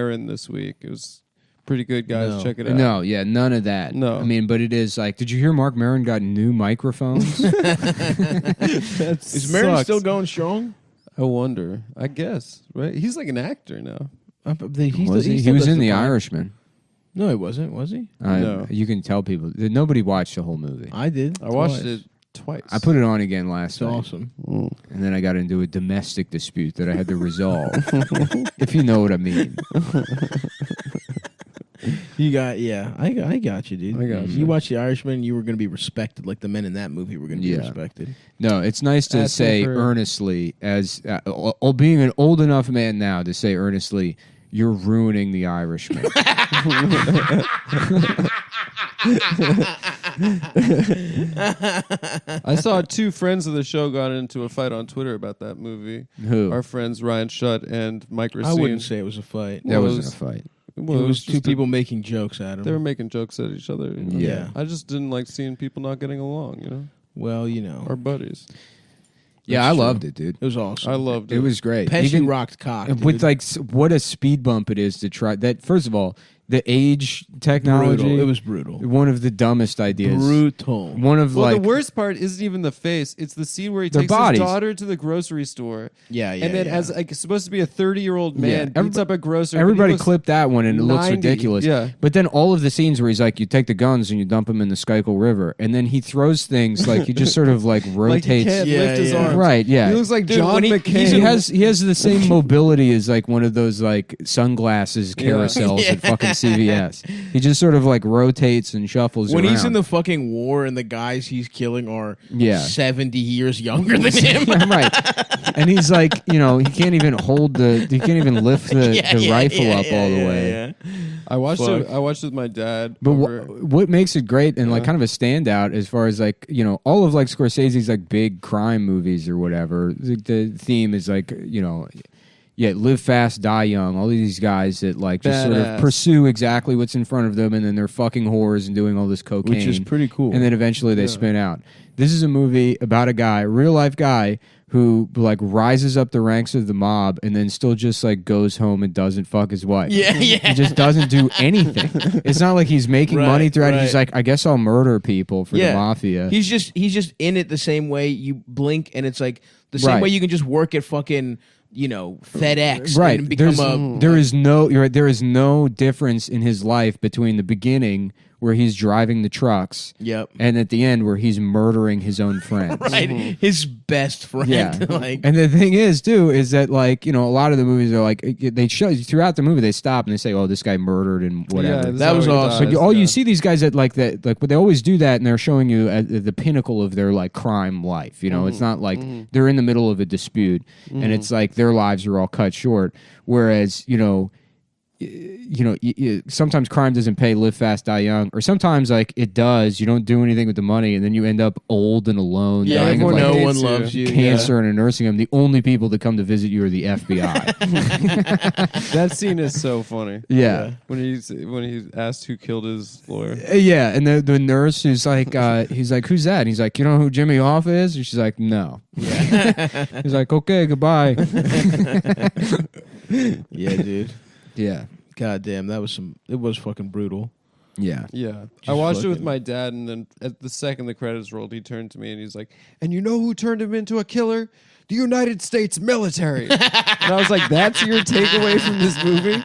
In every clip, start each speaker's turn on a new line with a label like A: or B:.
A: Maron this week. It was pretty good, guys. Check it out.
B: No, yeah, none of that.
A: No.
B: I mean, but it is like, did you hear Mark Maron got new microphones?
C: Is Maron still going strong?
A: I wonder. I guess, right? He's like an actor now.
B: He was in The Irishman.
C: No, he wasn't. Was he?
A: No.
B: You can tell people. Nobody watched the whole movie.
C: I did.
A: I watched it twice.
B: I put it on again last night.
C: Awesome.
A: Mm.
B: And then I got into a domestic dispute that I had to resolve. If you know what I mean.
C: You got, I got you, dude.
A: I got you.
C: You watched The Irishman, you were going to be respected, like the men in that movie were going to be respected.
B: No, it's nice to say earnestly, as being an old enough man now, to say earnestly, you're ruining The Irishman.
A: I saw two friends of the show got into a fight on Twitter about that movie.
B: Who?
A: Our friends Ryan Shutt and Mike Racine.
C: I wouldn't say it was a fight.
B: That wasn't a fight.
A: Well,
C: it was two
A: just
C: people making jokes at him.
A: They were making jokes at each other. You know?
C: Yeah.
A: I just didn't like seeing people not getting along, you know?
C: Well, you know.
A: Our buddies.
B: Yeah, I loved it, dude.
C: It was awesome.
A: I loved it.
B: It was great.
C: Pesci rocked cock, dude.
B: With like what a speed bump it is to try that. First of all, the age technology.
C: Brutal. It was brutal.
B: One of the dumbest ideas.
C: Brutal.
B: One of
A: the worst part isn't even the face. It's the scene where he takes his daughter to the grocery store.
C: Yeah.
A: And then as like supposed to be a 30-year-old man beats up a grocer.
B: Everybody clipped that one and it looks ridiculous.
A: Yeah.
B: But then all of the scenes where he's like, you take the guns and you dump them in the Schuylkill River, and then he throws things like he just sort of like rotates.
A: Like he can't lift his arms.
B: Right, yeah.
A: He looks like John McCain.
B: He has the same mobility as like one of those like sunglasses carousels at fucking CVS. He just sort of like rotates and shuffles
C: when
B: around.
C: he's in the fucking war and the guys he's killing are 70 years younger than him.
B: Right. And he's like, he can't even lift the rifle up all the way.
C: Yeah.
A: I watched it with my dad.
B: But what makes it great and like kind of a standout as far as like, all of like Scorsese's like big crime movies or whatever, the theme is like, live fast, die young. All these guys that like just sort of pursue exactly what's in front of them, and then they're fucking whores and doing all this cocaine,
C: which is pretty cool.
B: And then eventually they spin out. This is a movie about a guy, real life guy, who like rises up the ranks of the mob and then still just like goes home and doesn't fuck his wife.
C: Yeah.
B: He just doesn't do anything. It's not like he's making money throughout it. He's like, I guess I'll murder people for the mafia.
C: He's just in it the same way you blink, and it's like the same way you can just work at fucking FedEx and become
B: there is no difference in his life between the beginning where he's driving the trucks and at the end where he's murdering his own friends.
C: Right. His best friend.
B: Yeah. And the thing is too is that like, a lot of the movies are like they show throughout the movie they stop and they say, oh, this guy murdered and whatever.
A: Yeah,
C: that was awesome.
B: So you see these guys at like that, like they always do that, and they're showing you at the pinnacle of their like crime life. It's not like they're in the middle of a dispute and it's like their lives are all cut short. Whereas sometimes crime doesn't pay, live fast, die young, or sometimes like it does. You don't do anything with the money, and then you end up old and alone, dying of like,
C: no one loves you,
B: cancer in a nursing home. The only people that come to visit you are the FBI.
A: That scene is so funny.
B: Yeah.
A: When he asked who killed his lawyer.
B: Yeah, and the nurse who's like, he's like, who's that? And he's like, you know who Jimmy Hoffa is? And she's like, no. Yeah. He's like, okay, goodbye.
C: Yeah, dude.
B: Yeah.
C: God damn, it was fucking brutal.
B: Yeah.
A: Yeah. I watched it with my dad, and then at the second the credits rolled, he turned to me and he's like, and you know who turned him into a killer? The United States military. And I was like, that's your takeaway from this movie?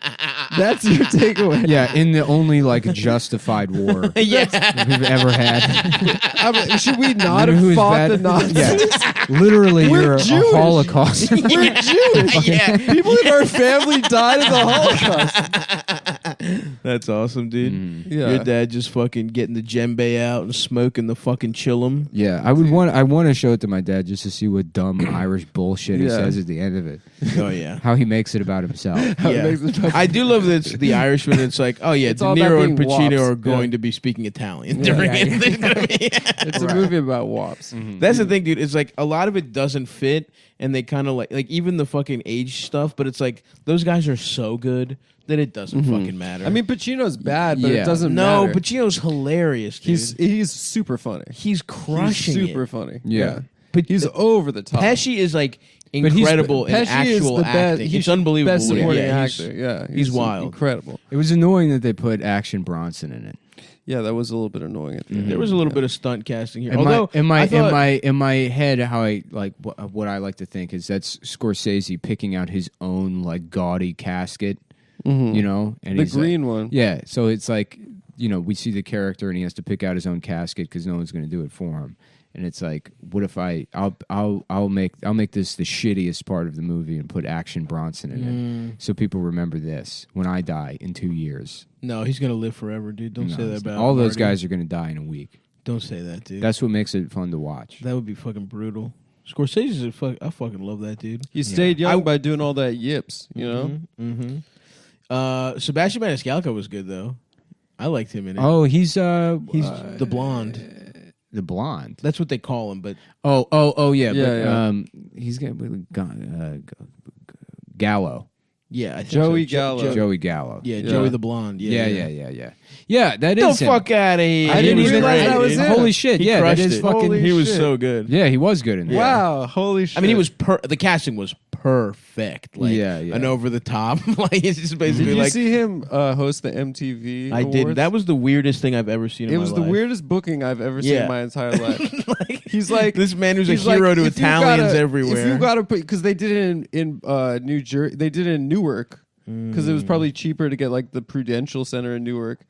A: That's your takeaway?
B: Yeah, in the only like justified war we've ever had.
A: Should we not have fought the Nazis?
B: Yeah. Literally, you're a Holocaust.
A: We're Jewish.
C: Yeah.
A: People in our family died in the Holocaust.
C: That's awesome, dude.
A: Yeah.
C: Your dad just fucking getting the djembe out and smoking the fucking chillum.
B: Yeah, I want to show it to my dad just to see what dumb Irish bullshit he says at the end of it.
C: Oh yeah,
B: how he makes it about himself.
C: I do love that it's the Irishman. It's like, oh yeah, De Niro and Pacino are going to be speaking Italian during it.
A: It's a movie about wops.
C: Mm-hmm. That's the thing, dude. It's like a lot of it doesn't fit, and they kind of like even the fucking age stuff. But it's like those guys are so good that it doesn't fucking matter.
A: I mean, Pacino's bad, but it doesn't
C: matter.
A: No,
C: Pacino's hilarious, dude.
A: He's super funny.
C: He's crushing
A: super
C: it.
A: funny.
B: Yeah.
A: But he's over the top.
C: Pesci is like incredible in
A: Pesci is
C: actual
A: the best.
C: acting. It's unbelievable.
A: Best supporting
C: Yeah,
A: actor. Yeah,
C: he's wild.
A: incredible.
B: It was annoying that they put Action Bronson in it.
A: Yeah, that was a little bit annoying at the end.
C: There was a little bit of stunt casting here.
B: In
C: Although
B: in my head, how I like what I like to think is that's Scorsese picking out his own like gaudy casket, you know, and
A: the
B: he's
A: green
B: like,
A: one.
B: Yeah, so it's like we see the character and he has to pick out his own casket because no one's going to do it for him. And it's like, what if I'll make this the shittiest part of the movie and put Action Bronson in it, so people remember this when I die in 2 years.
C: No, he's gonna live forever, dude. Don't say that about
B: all those
C: Marty.
B: guys are going to die in a week.
C: Don't say that, dude.
B: That's what makes it fun to watch.
C: That would be fucking brutal. Scorsese's I fucking love that dude.
A: He stayed young by doing all that yips, you know.
C: Sebastian Maniscalco was good though. I liked him in it.
B: Oh, he's
C: the blonde.
B: the blonde.
C: That's what they call him. But
B: Yeah. He's got Gallo.
C: yeah, I think
A: Joey
C: so.
A: Gallo.
B: Joey Gallo.
C: Yeah,
A: Yeah.
C: Joey the blonde.
B: Yeah, that
C: The
B: is him.
C: fuck out of here!
A: I didn't
C: He was
A: realize
C: great,
A: that was
C: dude.
A: him.
B: Holy shit!
C: He
B: Yeah, that
C: crushed
B: is
C: it.
B: fucking.
A: Holy
C: He was
A: shit.
C: so good.
B: Yeah, he was good in that.
A: Wow, holy shit!
C: I mean, he was the casting was perfect. Like,
B: Yeah.
C: an over the top. Like it's just
A: Did
C: basically
A: you
C: like
A: see him host the MTV?
C: I
A: Awards?
C: did. That was the weirdest thing I've ever seen.
A: It
C: in
A: was
C: my
A: the
C: life.
A: weirdest booking I've ever seen
C: Yeah.
A: in my entire life.
C: Like,
A: He's like
C: this man who's a
A: he's
C: hero
A: like,
C: to
A: if you
C: Italians
A: gotta-
C: everywhere.
A: If you got to put because they did it in New Jersey, they did it in Newark because it was probably cheaper to get like the Prudential Center in Newark,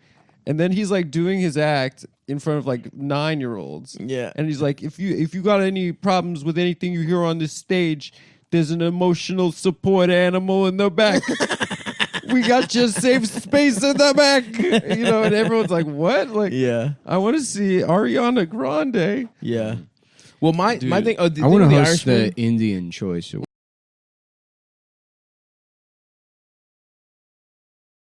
A: and then he's like doing his act in front of like 9-year-olds.
C: Yeah.
A: and he's like, if you got any problems with anything you hear on this stage, there's an emotional support animal in the back. We got your safe space in the back, and everyone's like, "What?" Like,
C: yeah,
A: I want to see Ariana Grande.
C: yeah. Well, my thing. Oh,
B: I want to host
C: Irishman?
B: the Indian Choice Award.